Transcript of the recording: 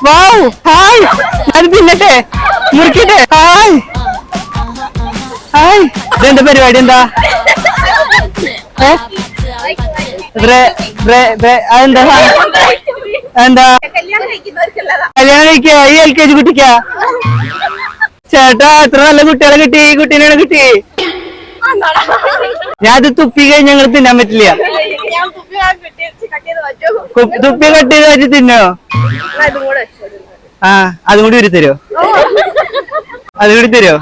വാവ് hi അത് തിന്നട്ടെ മുറിക്കട്ടെ hi hi ഇതെന്താ പരിപാടി എന്താ അതെന്താ എന്താ കല്യാണം കഴിക്കാ ഈ LKG കുട്ടിക്കാ ചേട്ടാ എത്ര നല്ല കുട്ടികളെ കിട്ടി ഈ കുട്ടീനെ കിട്ടി ഞാൻ അത് തുപ്പി കഴിഞ്ഞ് ഞങ്ങൾ തിന്നാൻ പറ്റില്ല തുപ്പി കട്ട് ചെയ്ത് വെച്ച് തിന്നോ ആ അതും കൂടി ഉരുത്തരോ അതും കൂടി തരുമോ